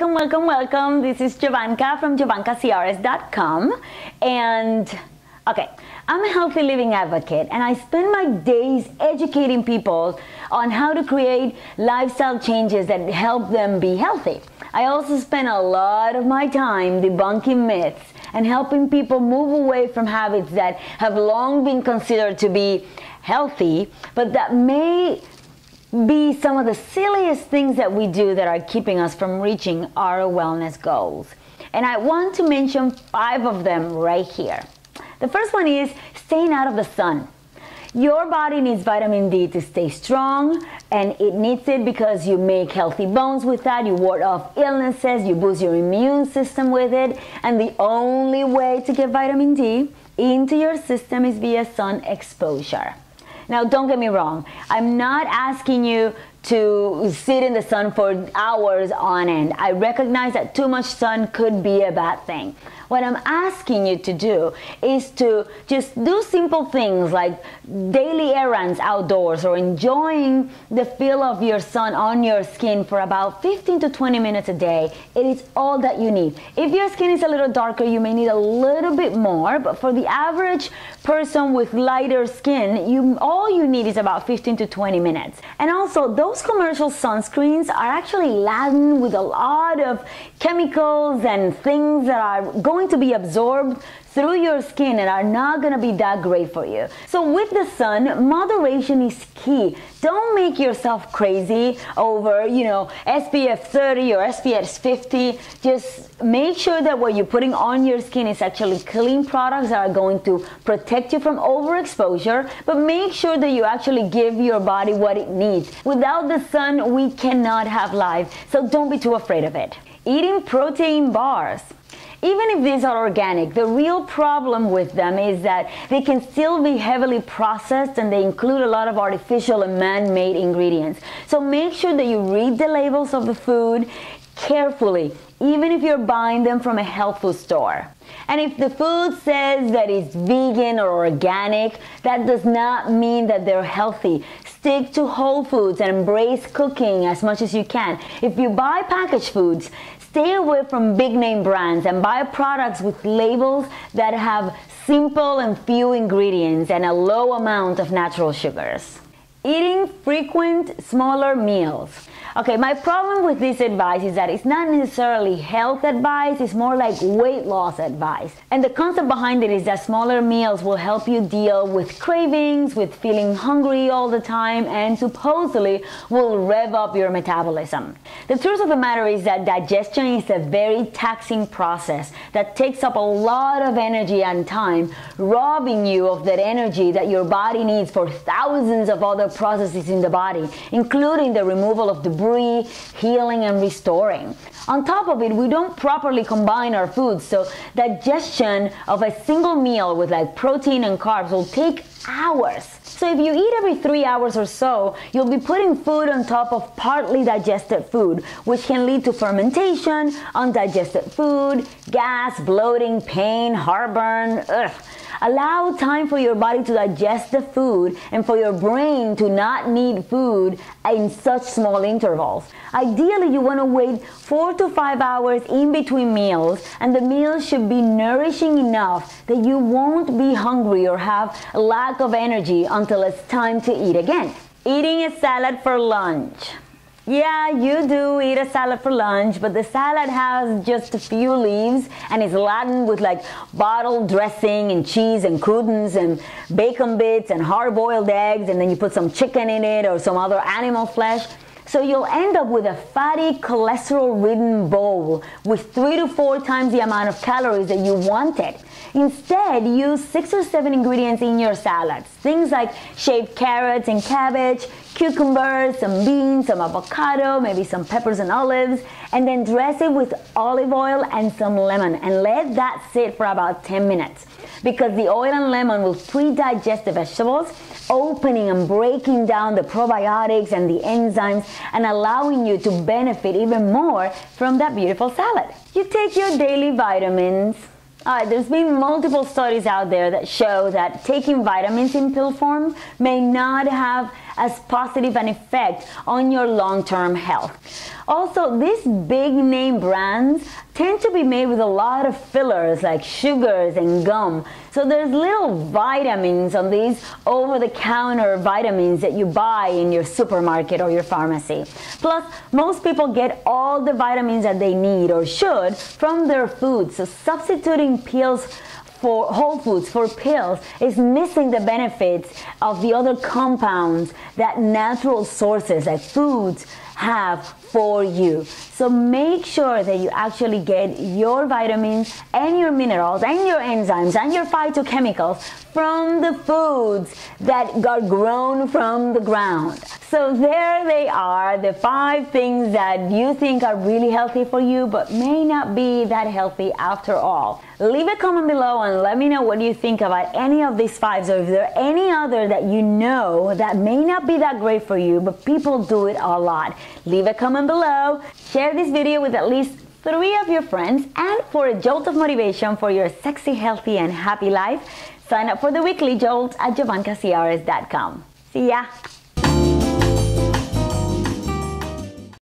welcome. This is Jovanka from JovankaCRS.com. And okay, I'm a healthy living advocate, and I spend my days educating people on how to create lifestyle changes that help them be healthy. I also spend a lot of my time debunking myths and helping people move away from habits that have long been considered to be healthy, but that may be some of the silliest things that we do that are keeping us from reaching our wellness goals. And I want to mention 5 of them right here. The first one is staying out of the sun. Your body needs vitamin D to stay strong, and it needs it because you make healthy bones with that, you ward off illnesses, you boost your immune system with it, and the only way to get vitamin D into your system is via sun exposure. Now, don't get me wrong, I'm not asking you to sit in the sun for hours on end. I recognize that too much sun could be a bad thing. What I'm asking you to do is to just do simple things like daily errands outdoors or enjoying the feel of your sun on your skin for about 15 to 20 minutes a day. It is all that you need. If your skin is a little darker, you may need a little bit more, but for the average person with lighter skin, all you need is about 15 to 20 minutes. And also, those commercial sunscreens are actually laden with a lot of chemicals and things that are going to be absorbed through your skin and are not going to be that great for you. So with the sun, moderation is key. Don't make yourself crazy over, SPF 30 or SPF 50. Just make sure that what you're putting on your skin is actually clean products that are going to protect you from overexposure, but make sure that you actually give your body what it needs. Without the sun, we cannot have life, so don't be too afraid of it. Eating protein bars. Even if these are organic, the real problem with them is that they can still be heavily processed and they include a lot of artificial and man-made ingredients. So make sure that you read the labels of the food carefully, even if you're buying them from a health food store. And if the food says that it's vegan or organic, that does not mean that they're healthy. Stick to whole foods and embrace cooking as much as you can. If you buy packaged foods, stay away from big name brands and buy products with labels that have simple and few ingredients and a low amount of natural sugars. Eating frequent, smaller meals. Okay, my problem with this advice is that it's not necessarily health advice, it's more like weight loss advice. And the concept behind it is that smaller meals will help you deal with cravings, with feeling hungry all the time, and supposedly will rev up your metabolism. The truth of the matter is that digestion is a very taxing process that takes up a lot of energy and time, robbing you of that energy that your body needs for thousands of other processes in the body, including the removal of debris, healing, and restoring. On top of it, we don't properly combine our foods, so digestion of a single meal with like protein and carbs will take hours. So if you eat every 3 hours or so, you'll be putting food on top of partly digested food, which can lead to fermentation, undigested food, gas, bloating, pain, heartburn. Ugh. Allow time for your body to digest the food and for your brain to not need food in such small intervals. Ideally, you want to wait 4 to 5 hours in between meals, and the meals should be nourishing enough that you won't be hungry or have a lack of energy until it's time to eat again. Eating a salad for lunch. Yeah, you do eat a salad for lunch, but the salad has just a few leaves and is laden with like bottled dressing and cheese and croutons and bacon bits and hard-boiled eggs, and then you put some chicken in it or some other animal flesh. So you'll end up with a fatty, cholesterol-ridden bowl with 3 to 4 times the amount of calories that you wanted. Instead, use 6 or 7 ingredients in your salads. Things like shaved carrots and cabbage, cucumbers, some beans, some avocado, maybe some peppers and olives, and then dress it with olive oil and some lemon and let that sit for about 10 minutes. Because the oil and lemon will pre-digest the vegetables, opening and breaking down the probiotics and the enzymes and allowing you to benefit even more from that beautiful salad. You take your daily vitamins. There's been multiple studies out there that show that taking vitamins in pill form may not have as positive an effect on your long-term health. Also, these big name brands tend to be made with a lot of fillers like sugars and gum. So there's little vitamins on these over-the-counter vitamins that you buy in your supermarket or your pharmacy. Plus, most people get all the vitamins that they need or should from their food. So substituting pills for whole foods for pills is missing the benefits of the other compounds that natural sources like foods have for you. So make sure that you actually get your vitamins and your minerals and your enzymes and your phytochemicals from the foods that got grown from the ground. So there they are, the 5 things that you think are really healthy for you but may not be that healthy after all. Leave a comment below and let me know what you think about any of these 5, or if there are any other that you know that may not be that great for you but people do it a lot. Leave a comment below, share this video with at least 3 of your friends, and for a jolt of motivation for your sexy, healthy, and happy life, sign up for the weekly jolt at JovanCasillas.com. See ya!